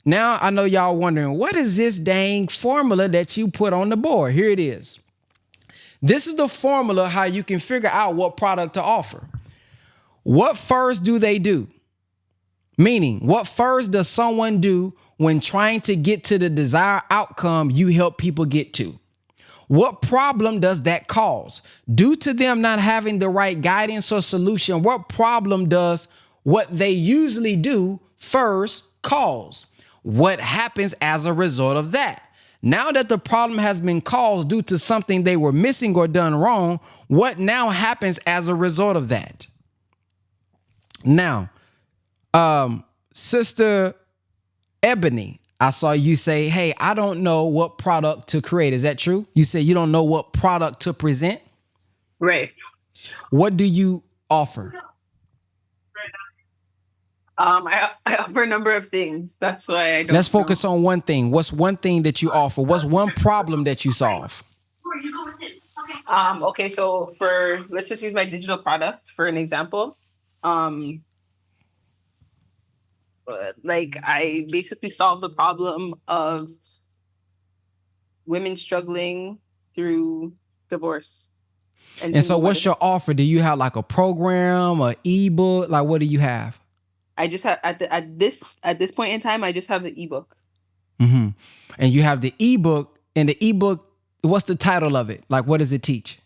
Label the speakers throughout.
Speaker 1: Now I know y'all wondering, what is this dang formula that you put on the board? Here it is. This is the formula how you can figure out what product to offer. What first do they do? Meaning, what first does someone do when trying to get to the desired outcome you help people get to? What problem does that cause? Due to them not having the right guidance or solution, what problem does what they usually do first cause? What happens as a result of that? Now that the problem has been caused due to something they were missing or done wrong, what now happens as a result of that? Now, Sister Ebony, I saw you say, hey, I don't know what product to create. Is that true? You say you don't know what product to present?
Speaker 2: Right.
Speaker 1: What do you offer?
Speaker 2: I offer a number of things. That's why I don't
Speaker 1: Let's focus on one thing. What's one thing that you offer? What's one problem that you solve?
Speaker 2: Okay, so let's just use my digital product for an example. Like I basically solve the problem of women struggling through divorce.
Speaker 1: And so what's your offer? Do you have like a program, an ebook? Like what do you have?
Speaker 2: I just have at this point in time, I just have the ebook.
Speaker 1: Mm-hmm. And you have the ebook, and the ebook, what's the title of it? Like what does it teach?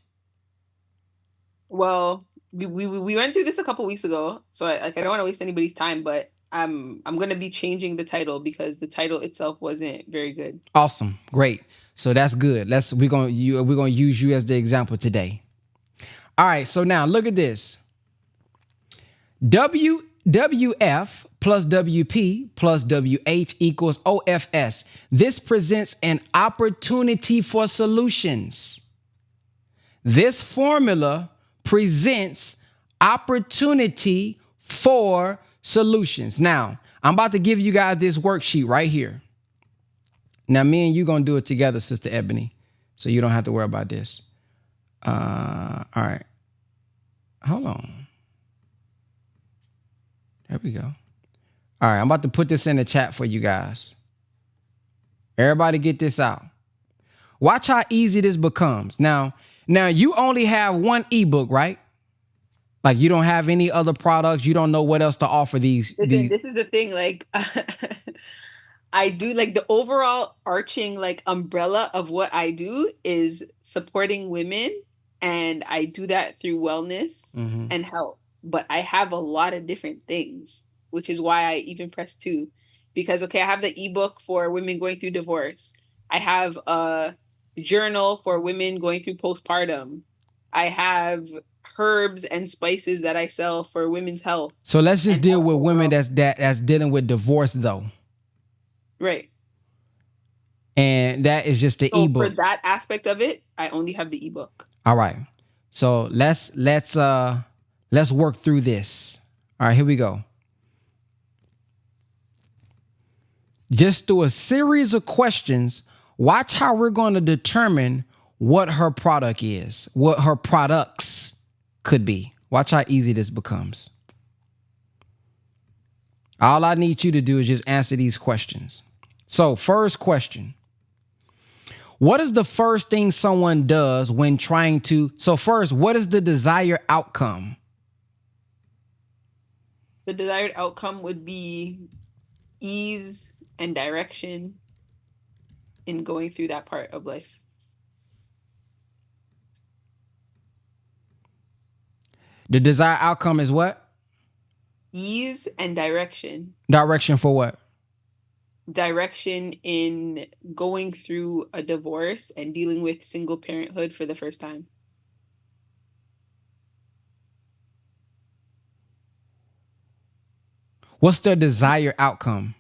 Speaker 2: Well, we went through this a couple weeks ago, so I don't want to waste anybody's time, but I'm gonna be changing the title because the title itself wasn't very good.
Speaker 1: Awesome, great. So that's good. We're gonna use you as the example today. All right. So now look at this. WF plus WP plus WH equals OFS. This presents an opportunity for solutions. This formula presents opportunity for solutions. Now, I'm about to give you guys this worksheet right here. Now, me and you going to do it together, Sister Ebony, so you don't have to worry about this. All right. Hold on. There we go. All right, I'm about to put this in the chat for you guys. Everybody get this out. Watch how easy this becomes. Now you only have one ebook, right? Like you don't have any other products. You don't know what else to offer these.
Speaker 2: This is the thing. Like I do like the overall arching like umbrella of what I do is supporting women. And I do that through wellness and health. But I have a lot of different things, which is why I even press 2. Because, okay, I have the ebook for women going through divorce. I have a journal for women going through postpartum. I have herbs and spices that I sell for women's health.
Speaker 1: So let's just deal with women that's dealing with divorce, though.
Speaker 2: Right.
Speaker 1: And that is just the ebook.
Speaker 2: For that aspect of it, I only have the ebook.
Speaker 1: All right. So let's work through this. All right, here we go. Just through a series of questions, watch how we're going to determine what her product is, what her products could be. Watch how easy this becomes. All I need you to do is just answer these questions. So, first question. What is the first thing someone does when trying to... So first, what is the desired outcome?
Speaker 2: The desired outcome would be ease and direction in going through that part of life.
Speaker 1: The desired outcome is what?
Speaker 2: Ease and direction.
Speaker 1: Direction for what?
Speaker 2: Direction in going through a divorce and dealing with single parenthood for the first time.
Speaker 1: What's the desired outcome?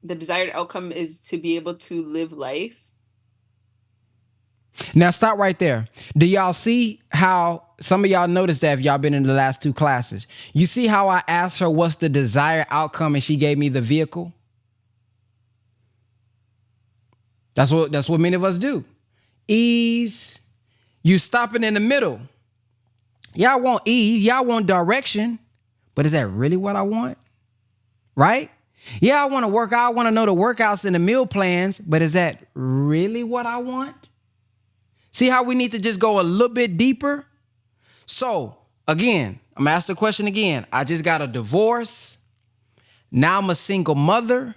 Speaker 2: The desired outcome is to be able to live life.
Speaker 1: Now stop right there. Do y'all see how some of y'all noticed that if y'all been in the last 2 classes? You see how I asked her what's the desired outcome and she gave me the vehicle? That's what many of us do. Ease. You stopping in the middle. Y'all want ease. Y'all want direction. But is that really what I want? right? Yeah, I want to work out. I want to know the workouts and the meal plans, but is that really what I want? See how we need to just go a little bit deeper? So, again, I'm gonna ask the question again. I just got a divorce. Now I'm a single mother.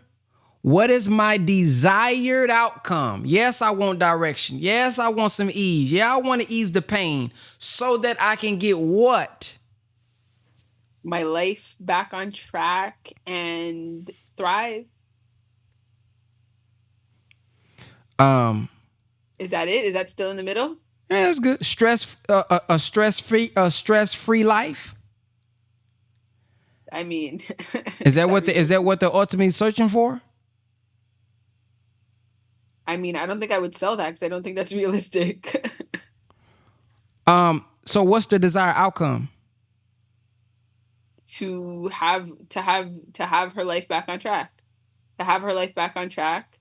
Speaker 1: What is my desired outcome? Yes, I want direction. Yes, I want some ease. Yeah, I want to ease the pain so that I can get what?
Speaker 2: My life back on track and thrive.
Speaker 1: Um,
Speaker 2: Is that it? Is that still in the middle?
Speaker 1: yeah, that's good. A stress-free life.
Speaker 2: I mean,
Speaker 1: Is that
Speaker 2: is that
Speaker 1: what is that what they're ultimately searching for?
Speaker 2: I mean, I don't think I would sell that because I don't think that's realistic.
Speaker 1: So what's the desired outcome?
Speaker 2: To have her life back on track. To have her life back on track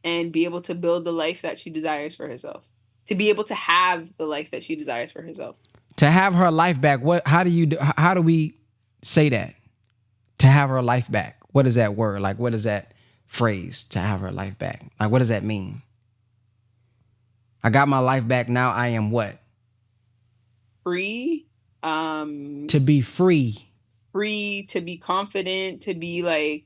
Speaker 2: and be able to build the life that she desires for herself. To be able to have the life that she desires for herself.
Speaker 1: To have her life back. How do we say that? To have her life back. What is that word? Like, what is that phrase? To have her life back. Like, what does that mean? I got my life back. Now I am what?
Speaker 2: Free.
Speaker 1: To be free.
Speaker 2: Free, to be confident, to be like,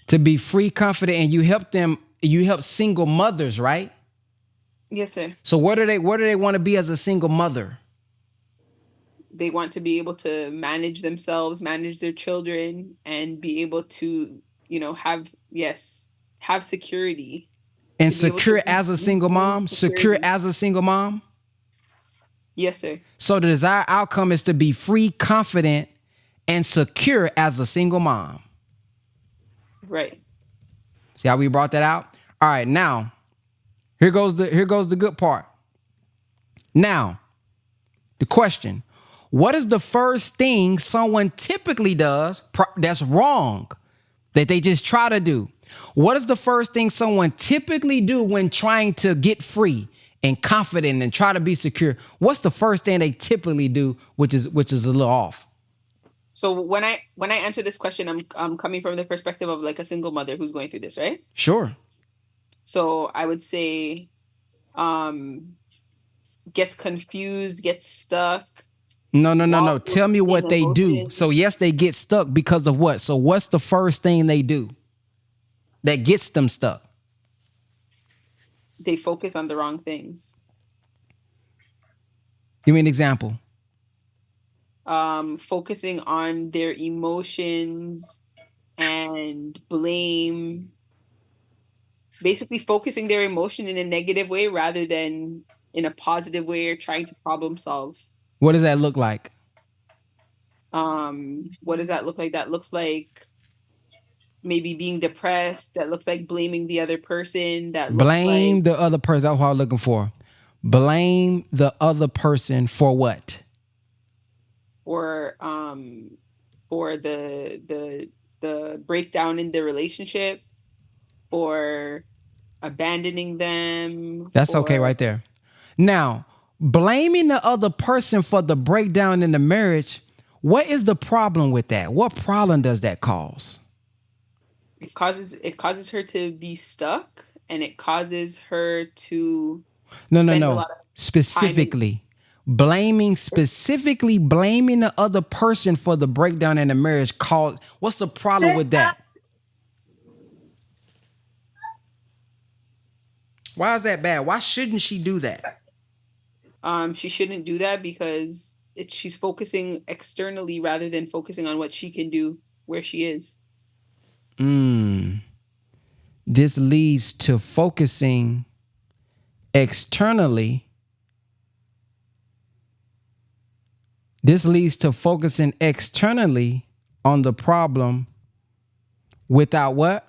Speaker 1: to be free, confident, and you help single mothers, right?
Speaker 2: yes, sir.
Speaker 1: So what do they want to be as a single mother?
Speaker 2: They want to be able to manage themselves, manage their children, and be able to, have security.
Speaker 1: And
Speaker 2: To be able to
Speaker 1: secure as a single mom? Secure as a single mom?
Speaker 2: Yes, sir.
Speaker 1: So the desired outcome is to be free, confident, and secure as a single mom.
Speaker 2: Right.
Speaker 1: See how we brought that out? All right, now, here goes the good part. Now, the question, what is the first thing someone typically does that's wrong that they just try to do? What is the first thing someone typically do when trying to get free and confident and try to be secure? What's the first thing they typically do, which is a little off?
Speaker 2: So when I answer this question, I'm coming from the perspective of like a single mother who's going through this, right?
Speaker 1: Sure.
Speaker 2: So I would say, gets confused, gets stuck.
Speaker 1: No. Tell me what they do. So yes, they get stuck because of what? So what's the first thing they do that gets them stuck?
Speaker 2: They focus on the wrong things.
Speaker 1: Give me an example.
Speaker 2: Focusing on their emotions and blame. Basically focusing their emotion in a negative way rather than in a positive way or trying to problem solve.
Speaker 1: What does that look like?
Speaker 2: What does that look like? That looks like maybe being depressed. That looks like blaming the other person. That looks
Speaker 1: Blame
Speaker 2: like
Speaker 1: the other person. That's what I'm looking for. Blame the other person for what?
Speaker 2: for the breakdown in the relationship, or abandoning them.
Speaker 1: That's okay right there. Now, blaming the other person for the breakdown in the marriage, what is the problem with that? What problem does that cause?
Speaker 2: It causes her to be stuck, and it causes her to spend a lot of
Speaker 1: Specifically, specifically blaming the other person for the breakdown in the marriage. What's the problem with that? Why is that bad? Why shouldn't she do that?
Speaker 2: She shouldn't do that because she's focusing externally rather than focusing on what she can do where she is.
Speaker 1: This leads to focusing externally. This leads to focusing externally on the problem without what?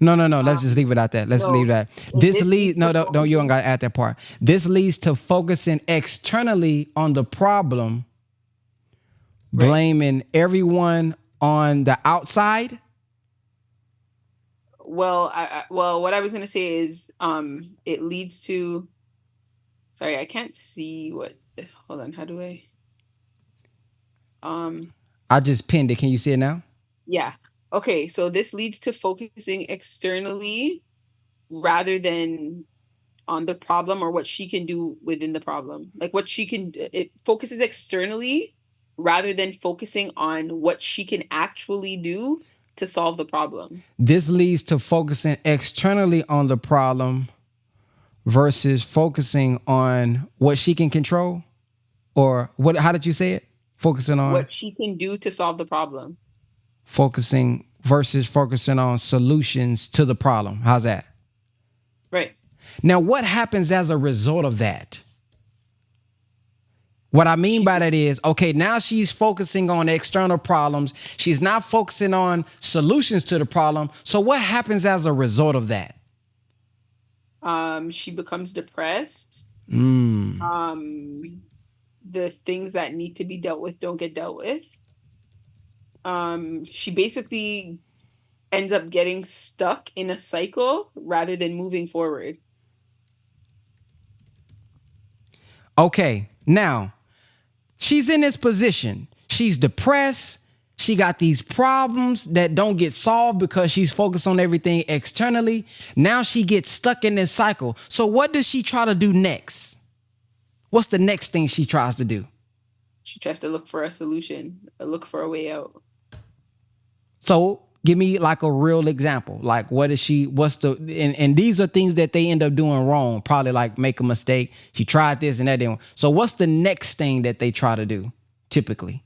Speaker 1: No. Let's just leave it at that. Let's leave that. This leads, no, you don't got to add that part. This leads to focusing externally on the problem, blaming everyone on the outside.
Speaker 2: Well, what I was going to say is, it leads to, sorry, I can't see what, hold on, how do I? Um,
Speaker 1: I just pinned it. Can you see it now?
Speaker 2: yeah. Okay, so this leads to focusing externally rather than on the problem or what she can do within the problem. Like what she can, it focuses externally rather than focusing on what she can actually do to solve the problem.
Speaker 1: This leads to focusing externally on the problem versus focusing on what she can control, or what? How did you say it? Focusing on
Speaker 2: What she can do to solve the problem.
Speaker 1: focusing versus focusing on solutions to the problem. How's that?
Speaker 2: Right.
Speaker 1: Now, what happens as a result of that? What I mean
Speaker 2: She
Speaker 1: by that is, okay, now she's focusing on external problems. She's not focusing on solutions to the problem. So what happens as a result of that?
Speaker 2: she becomes depressed.
Speaker 1: Mm.
Speaker 2: The things that need to be dealt with don't get dealt with. She basically ends up getting stuck in a cycle rather than moving forward.
Speaker 1: Okay, now she's in this position. She's depressed. She got these problems that don't get solved because she's focused on everything externally. Now she gets stuck in this cycle. So what does she try to do next? What's the next thing she tries to do?
Speaker 2: She tries to look for a solution, look for a way out.
Speaker 1: So give me like a real example. Like what's the, and these are things that they end up doing wrong. Probably like make a mistake. She tried this and that didn't. So what's the next thing that they try to do typically?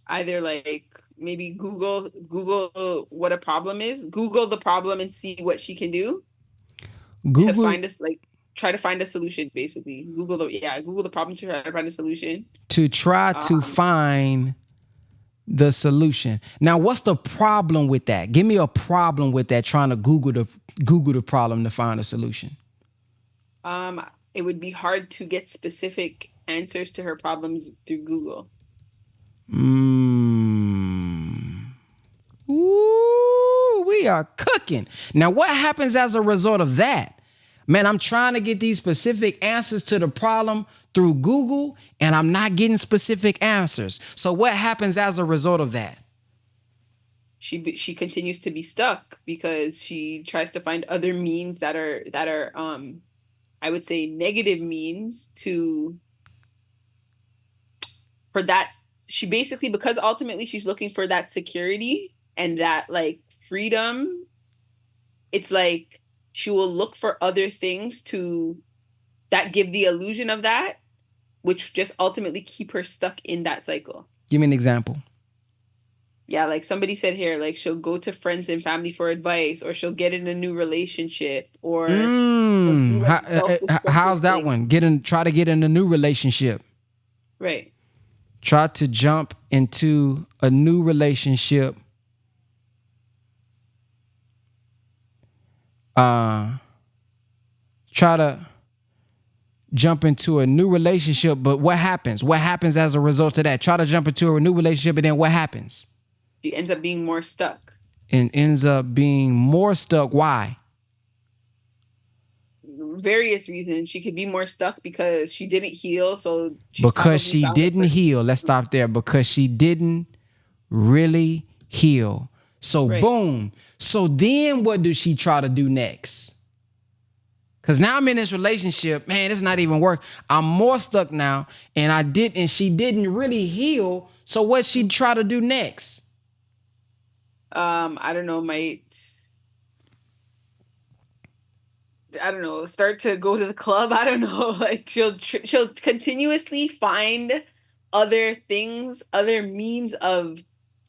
Speaker 2: Either like maybe Google what a problem is, Google the problem and see what she can do to
Speaker 1: Google
Speaker 2: find us like try to find a solution basically. Google the problem to try to find a solution.
Speaker 1: to try to
Speaker 2: Um,
Speaker 1: find the solution. Now, what's the problem with that? Give me a problem with that. Trying to Google the problem to find a solution.
Speaker 2: it would be hard to get specific answers to her problems through Google.
Speaker 1: Ooh, we are cooking. Now, what happens as a result of that? Man, I'm trying to get these specific answers to the problem through Google, and I'm not getting specific answers. So, what happens as a result of that?
Speaker 2: She continues to be stuck because she tries to find other means that are I would say negative means to for that she basically because ultimately she's looking for that security and that like freedom. It's like she will look for other things to that give the illusion of that, which just ultimately keep her stuck in that cycle.
Speaker 1: Give me an example.
Speaker 2: Yeah, like somebody said here, like she'll go to friends and family for advice, or she'll get in a new relationship, or she'll do like
Speaker 1: How's
Speaker 2: self-destructive
Speaker 1: that
Speaker 2: things.
Speaker 1: one? Try to get in a new relationship.
Speaker 2: Right.
Speaker 1: Try to jump into a new relationship. Try to jump into a new relationship, but what happens? What happens as a result of that? Try to jump into a new relationship, and then what happens?
Speaker 2: She ends up being more stuck.
Speaker 1: And ends up being more stuck. Why?
Speaker 2: Various reasons. She could be more stuck because she didn't heal, so she's
Speaker 1: Because
Speaker 2: probably
Speaker 1: she
Speaker 2: found the
Speaker 1: didn't
Speaker 2: person.
Speaker 1: heal. Let's stop there. Because she didn't really heal. So
Speaker 2: Right.
Speaker 1: boom. So then what does she try to do next? Because now I'm in this relationship, man, it's not even work. I'm more stuck now, and she didn't really heal. So what she try to do next?
Speaker 2: I don't know, I don't know, start to go to the club. I don't know. Like she'll continuously find other things, other means of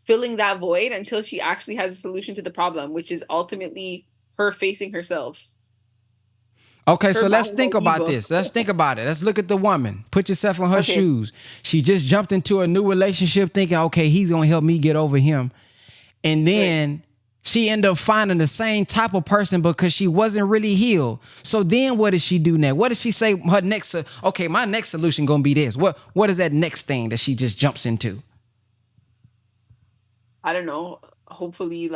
Speaker 2: filling that void until she actually has a solution to the problem, which is ultimately her facing herself.
Speaker 1: Okay,
Speaker 2: Her
Speaker 1: so let's
Speaker 2: battling
Speaker 1: think about
Speaker 2: evil.
Speaker 1: this. Let's think about it. Let's look at the woman. Put yourself in her
Speaker 2: Okay.
Speaker 1: shoes. She just jumped into a new relationship thinking, okay, he's going to help me get over him. And
Speaker 2: Right.
Speaker 1: then she ended up finding the same type of person because she wasn't really healed. So then what does she do next? What does she say her next, okay, my next solution going to be this. What is that next thing that she just jumps into?
Speaker 2: I don't know. Hopefully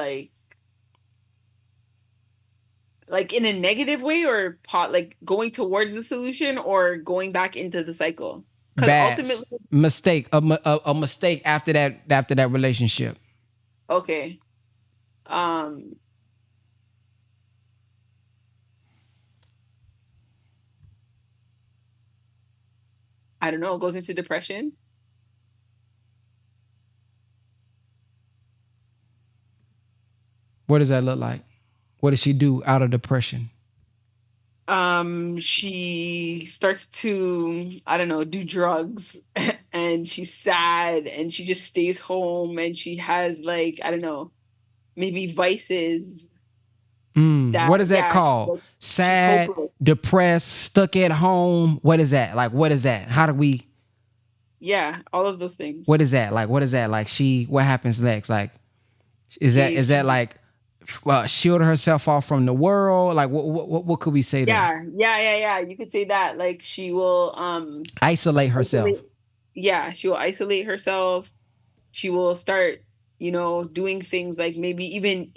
Speaker 2: like in a negative way or pot like going towards the solution or going back into the cycle. Because
Speaker 1: Bad
Speaker 2: ultimately,
Speaker 1: mistake, a mistake after that relationship.
Speaker 2: okay, um, I don't know, goes into depression.
Speaker 1: What does that look like? What does she do out of depression?
Speaker 2: She starts to, I don't know, do drugs and she's sad and she just stays home and she has like, I don't know, maybe vices that,
Speaker 1: What is that
Speaker 2: yeah,
Speaker 1: called?
Speaker 2: like she's
Speaker 1: Sad,
Speaker 2: hopeless.
Speaker 1: depressed, stuck at home. What is that? Like, what is that? How do we?
Speaker 2: Yeah, all of those things.
Speaker 1: What is that? Like, what is that? Like, she. What happens next? Like, is that
Speaker 2: She,
Speaker 1: like, shield herself off from the world? Like, what could we say there?
Speaker 2: yeah. You could say that. Like she will
Speaker 1: Isolate herself
Speaker 2: isolate, yeah, she will isolate herself. She will start, doing things like maybe even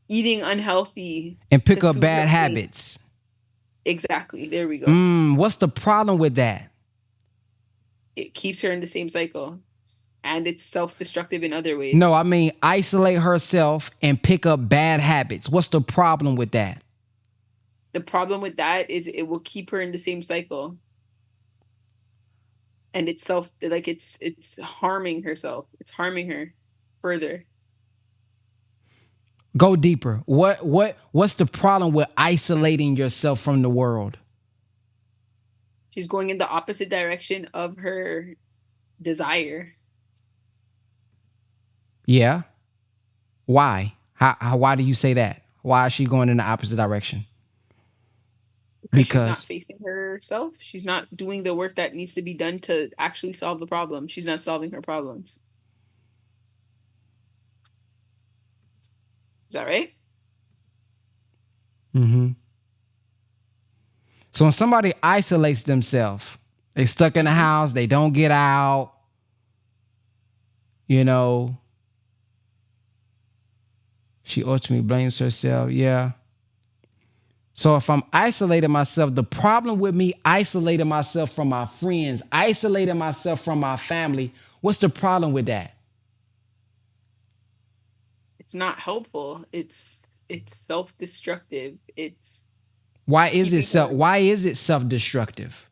Speaker 2: eating unhealthy
Speaker 1: and
Speaker 2: to
Speaker 1: pick up
Speaker 2: soothe her
Speaker 1: bad
Speaker 2: pain.
Speaker 1: habits.
Speaker 2: Exactly. There we go.
Speaker 1: What's the problem with that?
Speaker 2: It keeps her in the same cycle and it's self-destructive in other
Speaker 1: No,
Speaker 2: ways.
Speaker 1: I mean isolate herself and pick up bad habits. What's the problem with that?
Speaker 2: The problem with that is it will keep her in the same cycle and it's self like it's harming herself. It's harming her further.
Speaker 1: Go deeper. What's the problem with isolating yourself from the world?
Speaker 2: She's going in the opposite direction of her desire
Speaker 1: Yeah. Why? Why do you say that? Why is she going in the opposite direction?
Speaker 2: because she's not
Speaker 1: Because
Speaker 2: facing herself. She's not doing the work that needs to be done to actually solve the problem. She's not solving her problems. Is that right?
Speaker 1: so when somebody isolates themselves, they stuck in the
Speaker 2: Mm-hmm.
Speaker 1: house, they don't get out, you know, she ultimately blames herself. Yeah. So if I'm isolating myself, the problem with me isolating myself from my friends, isolating myself from my family, what's the problem with that?
Speaker 2: It's not helpful. It's self-destructive. It's keeping her
Speaker 1: Why is it self-destructive?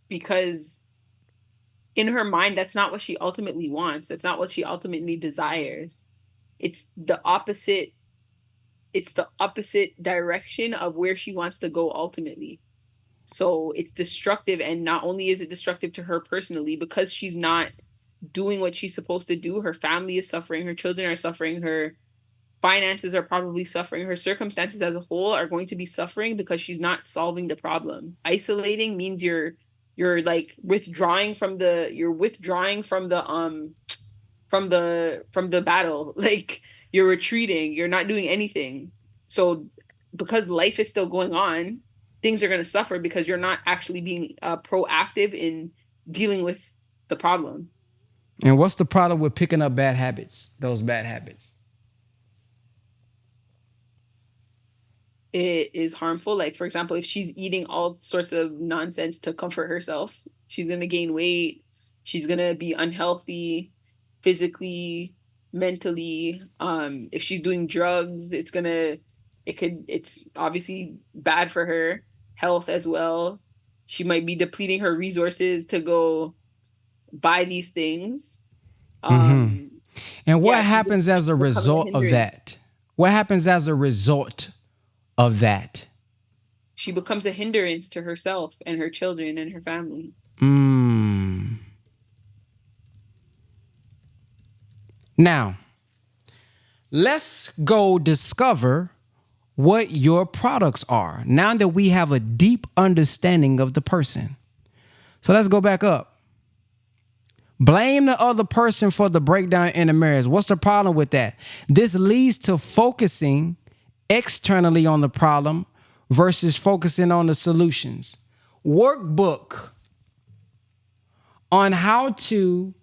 Speaker 2: because in her mind that's not what she ultimately wants. That's not what she ultimately desires. It's the opposite. It's the opposite direction of where she wants to go ultimately. So it's destructive, and not only is it destructive to her personally because she's not doing what she's supposed to do, her family is suffering, her children are suffering, her finances are probably suffering, her circumstances as a whole are going to be suffering because she's not solving the problem. Isolating means you're like withdrawing from the you're withdrawing from the battle. Like you're retreating, you're not doing anything. So because life is still going on, things are going to suffer because you're not actually being proactive in dealing with the problem.
Speaker 1: And what's the problem with picking up bad habits, those bad habits?
Speaker 2: It is harmful. Like, for example, if she's eating all sorts of nonsense to comfort herself, she's going to gain weight. She's going to be unhealthy physically, mentally. If she's doing drugs, it's obviously bad for her health as well. She might be depleting her resources to go buy these things. Um,
Speaker 1: And what
Speaker 2: yeah,
Speaker 1: happens as
Speaker 2: she
Speaker 1: a
Speaker 2: becomes a
Speaker 1: result of
Speaker 2: hindrance.
Speaker 1: that? What happens as a result of that?
Speaker 2: She becomes a hindrance to herself and her children and her family.
Speaker 1: Mm. Now, let's go discover what your products are now that we have a deep understanding of the person. So let's go back up. Blame the other person for the breakdown in the marriage. What's the problem with that? This leads to focusing externally on the problem versus focusing on the solutions. Workbook on how to,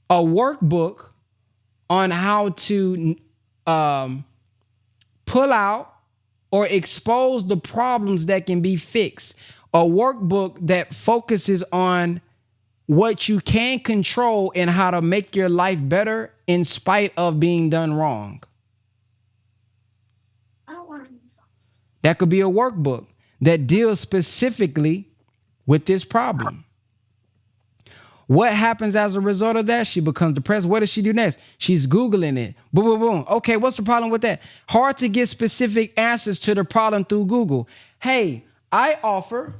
Speaker 1: a workbook on how to pull out or expose the problems that can be fixed A workbook that focuses on what you can control and how to make your life better in spite of being done wrong. That could be a workbook that deals specifically with this problem. What happens as a result of that? She becomes depressed. What does she do next? She's Googling it. Boom, boom, boom. Okay, what's the problem with that? Hard to get specific answers to the problem through Google. Hey, I offer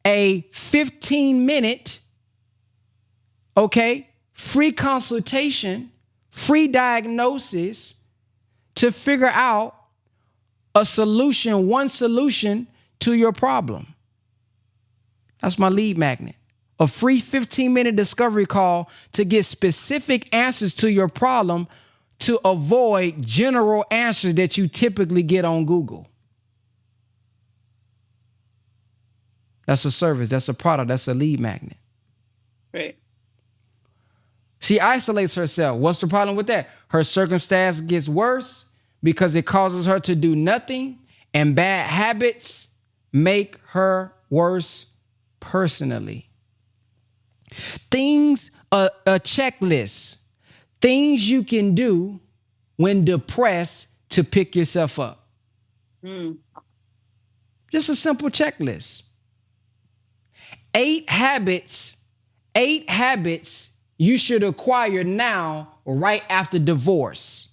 Speaker 1: a 15-minute, free consultation, free diagnosis to figure out one solution to your problem. That's my lead magnet. A free 15-minute discovery call to get specific answers to your problem to avoid general answers that you typically get on Google. That's a service, that's a product, that's a lead magnet.
Speaker 2: Right.
Speaker 1: She isolates herself. What's the problem with that? Her circumstance gets worse because it causes her to do nothing, and bad habits make her worse personally. Things, a checklist, things you can do when depressed to pick yourself up. Just a simple checklist. 8 habits you should acquire now, right after divorce.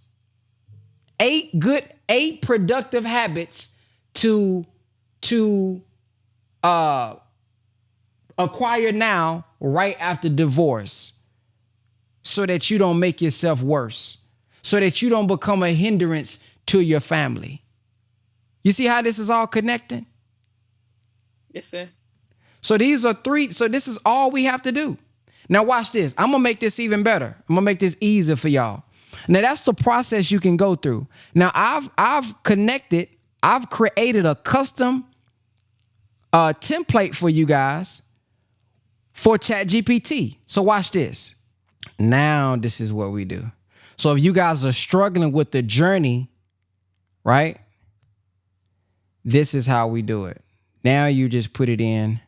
Speaker 1: 8 productive habits to acquire now, right after divorce, so that you don't make yourself worse, so that you don't become a hindrance to your family. You see how this is all connecting?
Speaker 2: Yes, sir.
Speaker 1: So these are 3. So this is all we have to do. Now watch this. I'm going to make this even better. I'm going to make this easier for y'all. Now that's the process you can go through. Now I've created a custom template for you guys for ChatGPT. So watch this. Now this is what we do. So if you guys are struggling with the journey, right? This is how we do it. Now you just put it in.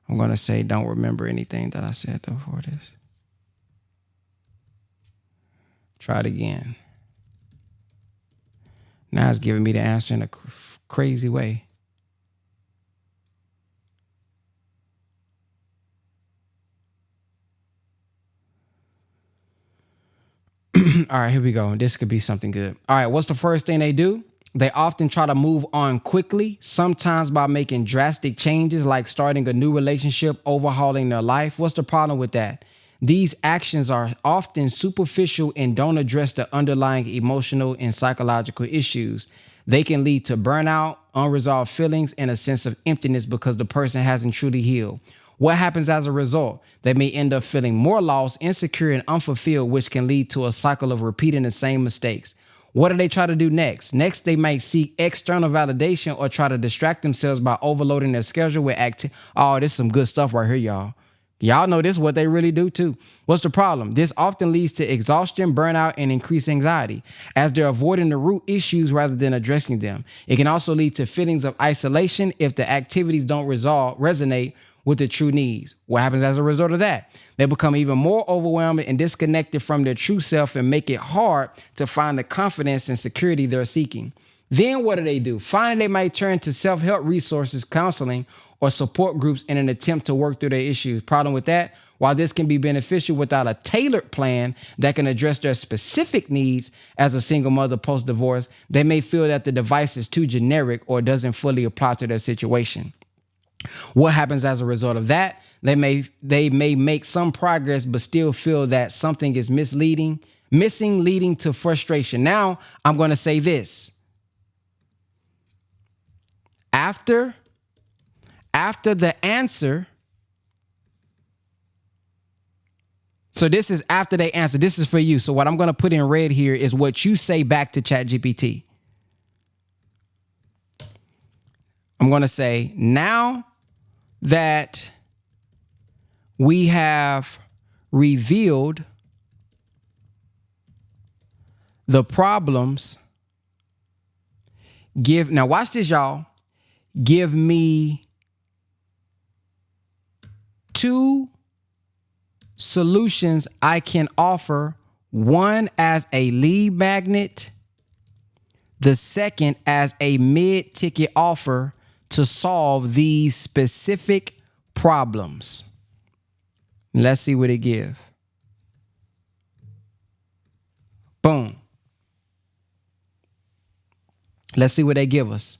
Speaker 1: I'm going to say, don't remember anything that I said before this. Try it again. Now it's giving me the answer in a crazy way. All right, here we go. This could be something good. All right, what's the first thing they do? They often try to move on quickly, sometimes by making drastic changes like starting a new relationship, overhauling their life. What's the problem with that? These actions are often superficial and don't address the underlying emotional and psychological issues. They can lead to burnout, unresolved feelings, and a sense of emptiness because the person hasn't truly healed. What happens as a result? They may end up feeling more lost, insecure, and unfulfilled, which can lead to a cycle of repeating the same mistakes. What do they try to do next? Next, they might seek external validation or try to distract themselves by overloading their schedule with Oh, this is some good stuff right here, y'all. Y'all know this is what they really do too. What's the problem? This often leads to exhaustion, burnout, and increased anxiety as they're avoiding the root issues rather than addressing them. It can also lead to feelings of isolation if the activities don't resonate with the true needs. What happens as a result of that? They become even more overwhelmed and disconnected from their true self and make it hard to find the confidence and security they're seeking. Then what do? Finally, they might turn to self-help resources, counseling, or support groups in an attempt to work through their issues. Problem with that? While this can be beneficial without a tailored plan that can address their specific needs as a single mother post-divorce, they may feel that the device is too generic or doesn't fully apply to their situation. What happens as a result of that? They may make some progress, but still feel that something is missing, leading to frustration. Now, I'm going to say this. After the answer, so this is after they answer. This is for you. So what I'm going to put in red here is what you say back to ChatGPT. I'm going to say, now that we have revealed the problems give, now watch this, y'all, give me 2 solutions I can offer, one as a lead magnet, the second as a mid-ticket offer to solve these specific problems. Let's see what it gives. Boom. Let's see what they give us.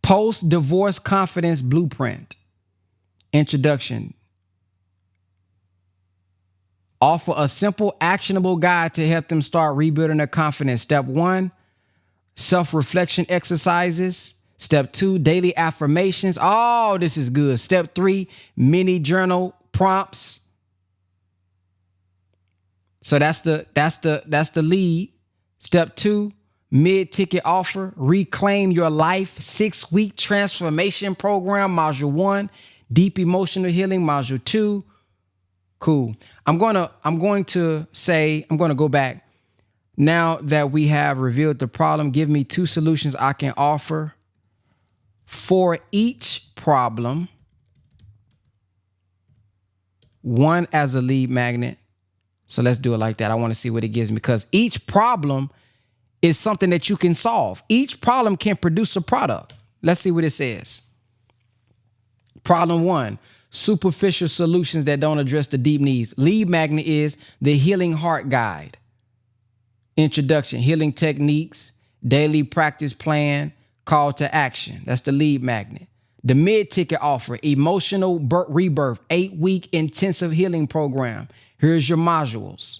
Speaker 1: Post-divorce confidence blueprint. Introduction. Offer a simple, actionable guide to help them start rebuilding their confidence. Step 1, self-reflection exercises. Step 2, daily affirmations. Oh, this is good. Step 3, mini journal prompts. So that's the lead. Step 2, mid-ticket offer, reclaim your life, 6-week transformation program, module 1, deep emotional healing, module 2. Cool. I'm going to go back. Now that we have revealed the problem, give me 2 solutions I can offer for each problem. One as a lead magnet. So let's do it like that. I want to see what it gives me, because each problem is something that you can solve. Each problem can produce a product. Let's see what it says. Problem 1, superficial solutions that don't address the deep needs. Lead magnet is the Healing Heart Guide. Introduction, healing techniques, daily practice plan, call to action. That's the lead magnet. The mid-ticket offer, emotional rebirth, 8-week intensive healing program. Here's your modules.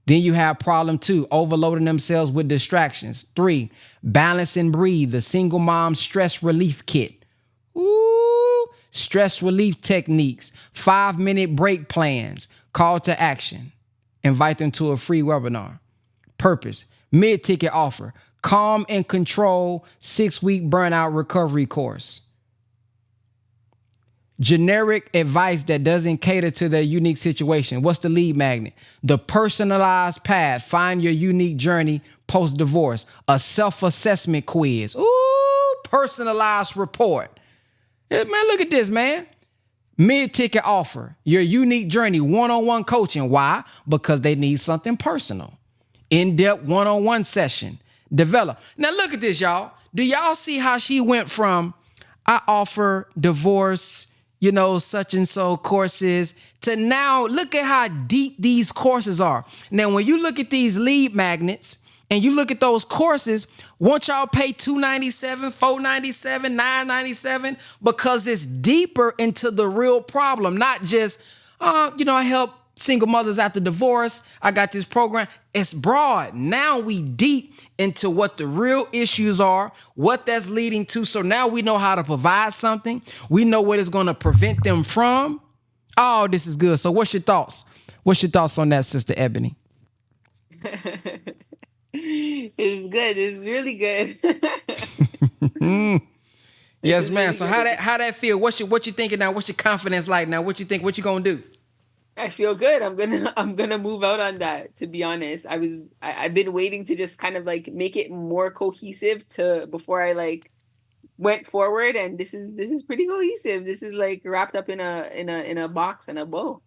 Speaker 1: Then you have problem 2, overloading themselves with distractions. 3, balance and breathe, the single mom stress relief kit. Ooh, stress relief techniques, 5-minute break plans, call to action. Invite them to a free webinar. Purpose, mid-ticket offer, calm and control, 6-week burnout recovery course. Generic advice that doesn't cater to their unique situation. What's the lead magnet? The personalized path. Find your unique journey post-divorce. A self-assessment quiz. Ooh, personalized report. Yeah, man, look at this, man. Mid-ticket offer. Your unique journey. One-on-one coaching. Why? Because they need something personal. In-depth one-on-one session. Develop. Now look at this, y'all. Do y'all see how she went from, I offer divorce, such and so courses, to now look at how deep these courses are. Now, when you look at these lead magnets and you look at those courses, won't y'all pay $297, $497, $997? Because it's deeper into the real problem, not just, I help single mothers after divorce. I got this program. It's broad. Now we deep into what the real issues are, what that's leading to. So now we know how to provide something. We know what it's going to prevent them from. Oh, this is good. So what's your thoughts? What's your thoughts on that, Sister Ebony?
Speaker 2: It's good. It's really good.
Speaker 1: Yes, man. So how that feel? What you thinking now? What's your confidence like now? What you think? What you gonna do?
Speaker 2: I feel good. I'm gonna move out on that, to be honest. I've been waiting to just kind of like make it more cohesive before I like went forward, and this is pretty cohesive. This is like wrapped up in a box and a bow.